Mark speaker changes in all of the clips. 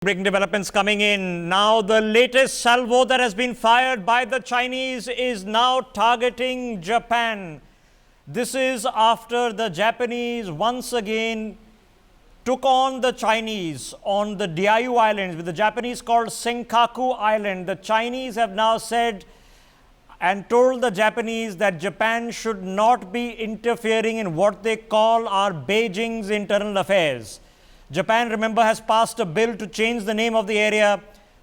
Speaker 1: Breaking developments coming in. Now, the latest salvo that has been fired by the Chinese is now targeting Japan. This is after the Japanese once again took on the Chinese on the Diaoyu Islands, with the Japanese called Senkaku Island. The Chinese have now said and told the Japanese that Japan should not be interfering in what they call our Beijing's internal affairs. Japan, remember, has passed a bill to change the name of the area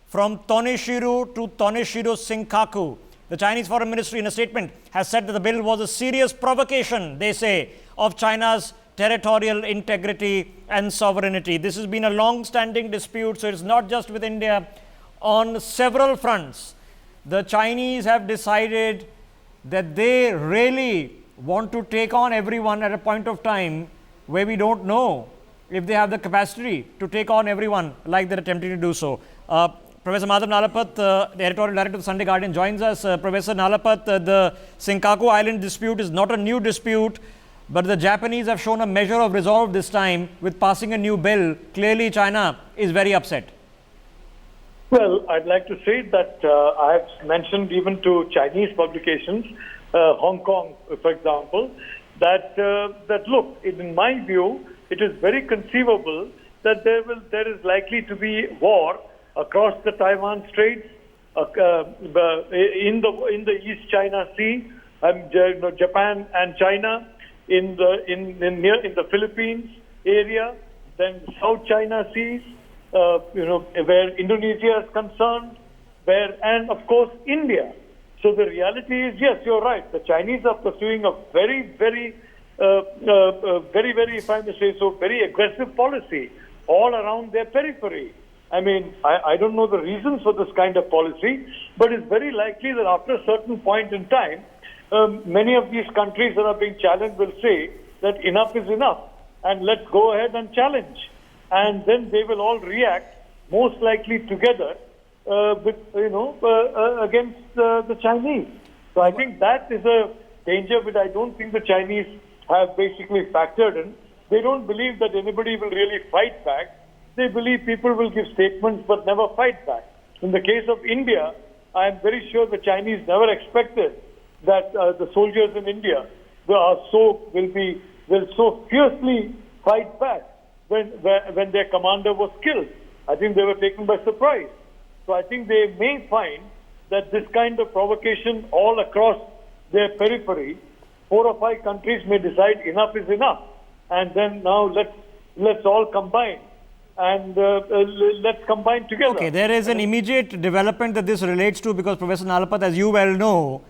Speaker 1: from Toneshiru to Toneshiru Senkaku. The Chinese Foreign Ministry, in a statement, has said that the bill was a serious provocation, they say, of China's territorial integrity and sovereignty. This has been a long-standing dispute, so it's not just with India. On several fronts, the Chinese have decided that they really want to take on everyone at a point of time where we don't know if they have the capacity to take on everyone like they're attempting to do so. Professor Madhav Nalapat, the editorial director of the Sunday Guardian, joins us. Professor Nalapat, the Senkaku Island dispute is not a new dispute, but the Japanese have shown a measure of resolve this time with passing a new bill. Clearly, China is very upset.
Speaker 2: Well, I'd like to say that I have mentioned even to Chinese publications, Hong Kong, for example, that look, in my view, it is very conceivable that there is likely to be war across the Taiwan Straits, in the East China Sea, Japan and China, in the Philippines area, then South China Seas, where Indonesia is concerned, and of course India. So the reality is, yes, you're right. The Chinese are pursuing a very, if I may say so, very aggressive policy all around their periphery. I mean, I don't know the reasons for this kind of policy, but it's very likely that after a certain point in time, many of these countries that are being challenged will say that enough is enough and let's go ahead and challenge. And then they will all react, most likely together, against the Chinese. So I think that is a danger which I don't think the Chinese have basically factored in. They don't believe that anybody will really fight back. They believe people will give statements but never fight back. In the case of India, I am very sure the Chinese never expected that the soldiers in India will so fiercely fight back when their commander was killed. I think they were taken by surprise. So I think they may find that this kind of provocation all across their periphery, 4 or 5 countries may decide enough is enough, and then now let's all combine and let's combine together.
Speaker 1: Okay, there is an immediate development that this relates to, because Professor Nalapat, as you well know,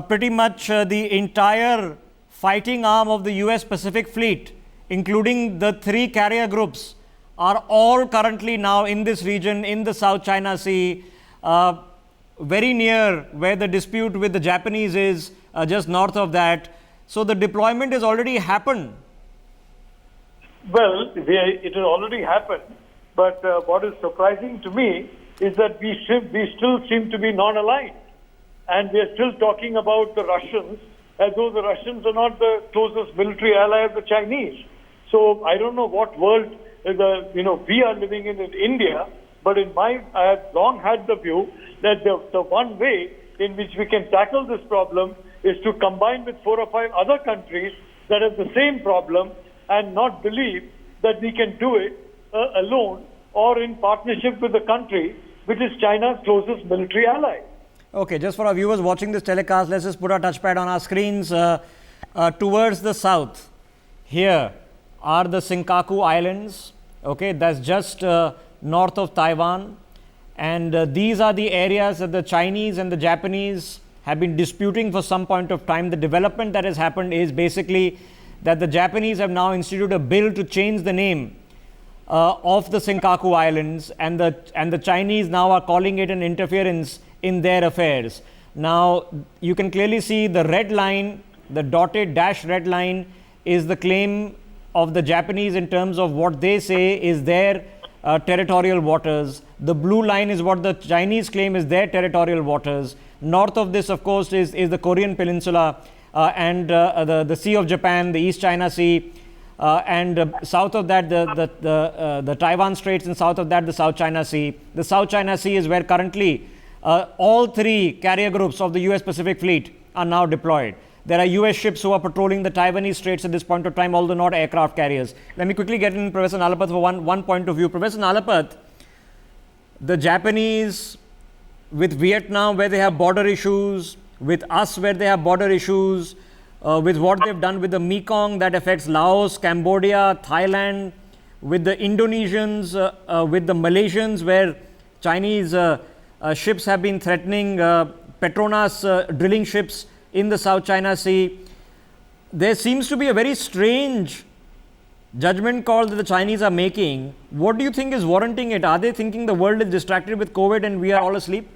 Speaker 1: pretty much the entire fighting arm of the US Pacific Fleet, including the 3 carrier groups, are all currently now in this region in the South China Sea, very near where the dispute with the Japanese is, just north of that. So the deployment has already happened.
Speaker 2: Well, it has already happened, but what is surprising to me is that we still seem to be non-aligned, and we are still talking about the Russians as though the Russians are not the closest military ally of the Chinese. So I don't know what world we are living in India, but I have long had the view that the one way in which we can tackle this problem is to combine with 4 or 5 other countries that have the same problem and not believe that we can do it alone or in partnership with the country which is China's closest military ally.
Speaker 1: Okay, just for our viewers watching this telecast, let's just put our touchpad on our screens. Towards the south, here are the Senkaku Islands. Okay, that's just north of Taiwan. And these are the areas that the Chinese and the Japanese have been disputing for some point of time. The development that has happened is basically that the Japanese have now instituted a bill to change the name of the Senkaku Islands, and the Chinese now are calling it an interference in their affairs. Now, you can clearly see the red line, the dotted dash red line, is the claim of the Japanese in terms of what they say is their territorial waters. The blue line is what the Chinese claim is their territorial waters. North of this, of course, is the Korean Peninsula and the Sea of Japan, the East China Sea. and south of that the Taiwan Straits, and south of that the South China Sea. The South China Sea is where currently all three carrier groups of the US Pacific Fleet are now deployed. There are US ships who are patrolling the Taiwanese Straits at this point of time, although not aircraft carriers. Let me quickly get in Professor Nalapath for one point of view. Professor Nalapath, the Japanese with Vietnam where they have border issues, with us where they have border issues, with what they've done with the Mekong that affects Laos, Cambodia, Thailand, with the Indonesians, with the Malaysians where Chinese ships have been threatening Petronas drilling ships in the South China Sea. There seems to be a very strange judgment call that the Chinese are making. What do you think is warranting it? Are they thinking the world is distracted with COVID and we are all asleep?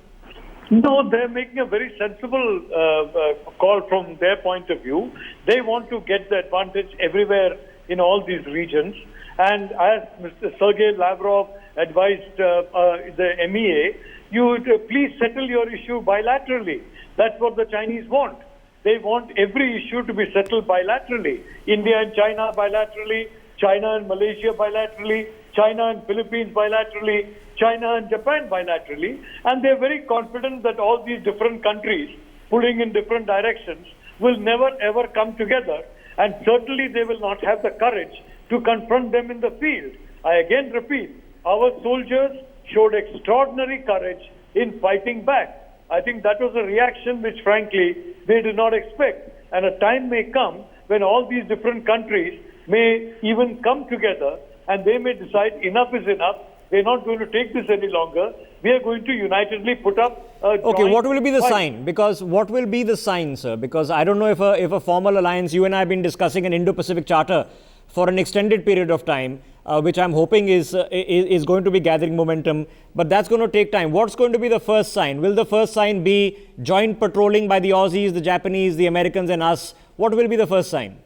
Speaker 2: No, they're making a very sensible call from their point of view. They want to get the advantage everywhere in all these regions. And as Mr. Sergei Lavrov advised the MEA, you would please settle your issue bilaterally. That's what the Chinese want. They want every issue to be settled bilaterally. India and China bilaterally, China and Malaysia bilaterally, China and Philippines bilaterally, China and Japan bilaterally. And they're very confident that all these different countries pulling in different directions will never ever come together. And certainly they will not have the courage to confront them in the field. I again repeat, our soldiers showed extraordinary courage in fighting back. I think that was a reaction which, frankly, they did not expect. And a time may come when all these different countries may even come together and they may decide enough is enough. We're not going to take this any longer. We are going to unitedly put up a
Speaker 1: Okay, what will be the
Speaker 2: fight.
Speaker 1: sign? Because what will be the sign, sir? Because I don't know if a formal alliance, you and I have been discussing an Indo-Pacific Charter for an extended period of time, which I'm hoping is going to be gathering momentum, but that's going to take time. What's going to be the first sign? Will the first sign be joint patrolling by the Aussies, the Japanese, the Americans and us? What will be the first sign?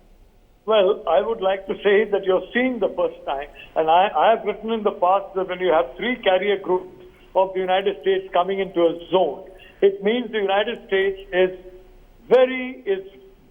Speaker 2: Well, I would like to say that you're seeing the first time, and I have written in the past that when you have three carrier groups of the United States coming into a zone, it means the United States is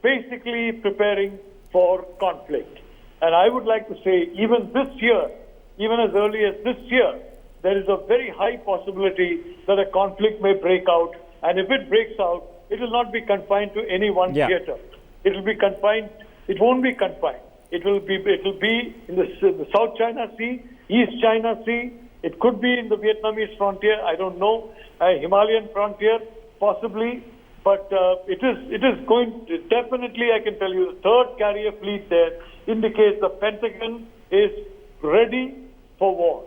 Speaker 2: basically preparing for conflict. And I would like to say, even this year, even as early as this year, there is a very high possibility that a conflict may break out. And if it breaks out, it will not be confined to any one theater. It will be confined. It won't be confined. It will be in the South China Sea, East China Sea. It could be in the Vietnamese frontier. I don't know. Himalayan frontier, possibly. But it is going to, definitely, I can tell you, the third carrier fleet there indicates the Pentagon is ready for war.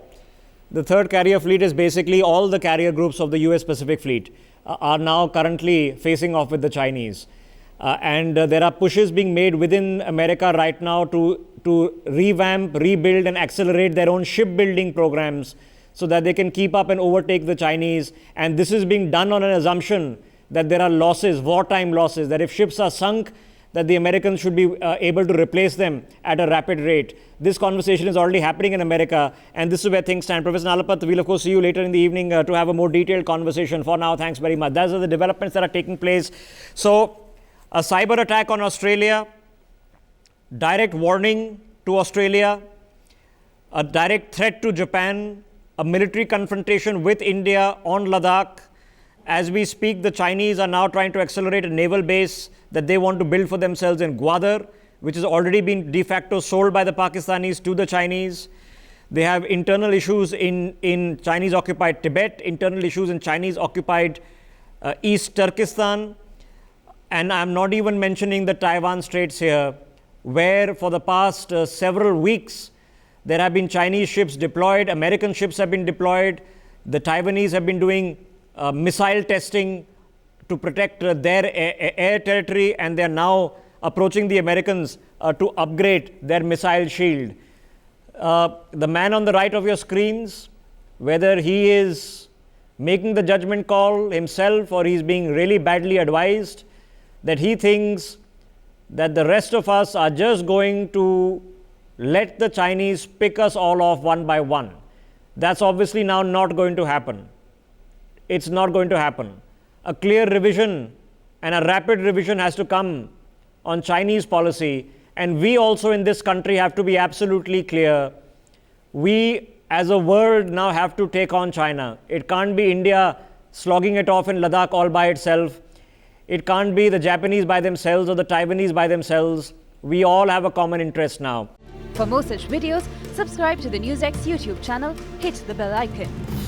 Speaker 1: The third carrier fleet is basically all the carrier groups of the US Pacific Fleet are now currently facing off with the Chinese. And there are pushes being made within America right now to revamp, rebuild and accelerate their own shipbuilding programs so that they can keep up and overtake the Chinese. And this is being done on an assumption that there are losses, wartime losses, that if ships are sunk, that the Americans should be able to replace them at a rapid rate. This conversation is already happening in America, and this is where things stand. Professor Nalapath, we'll of course see you later in the evening to have a more detailed conversation. For now, thanks very much. Those are the developments that are taking place. So, a cyber attack on Australia, direct warning to Australia, a direct threat to Japan, a military confrontation with India on Ladakh. As we speak, the Chinese are now trying to accelerate a naval base that they want to build for themselves in Gwadar, which has already been de facto sold by the Pakistanis to the Chinese. They have internal issues in Chinese-occupied Tibet, internal issues in Chinese-occupied East Turkestan. And I'm not even mentioning the Taiwan Straits here, where for the past several weeks, there have been Chinese ships deployed, American ships have been deployed, the Taiwanese have been doing missile testing to protect their air territory, and they're now approaching the Americans to upgrade their missile shield. The man on the right of your screens, whether he is making the judgment call himself or he's being really badly advised, that he thinks that the rest of us are just going to let the Chinese pick us all off one by one. That's obviously now not going to happen. It's not going to happen. A clear revision and a rapid revision has to come on Chinese policy, And we also in this country have to be absolutely clear. We as a world now have to take on China. It can't be India slogging it off in Ladakh all by itself. It can't be the Japanese by themselves or the Taiwanese by themselves. We all have a common interest now.
Speaker 3: For more such videos, subscribe to the NewsX YouTube channel, hit the bell icon.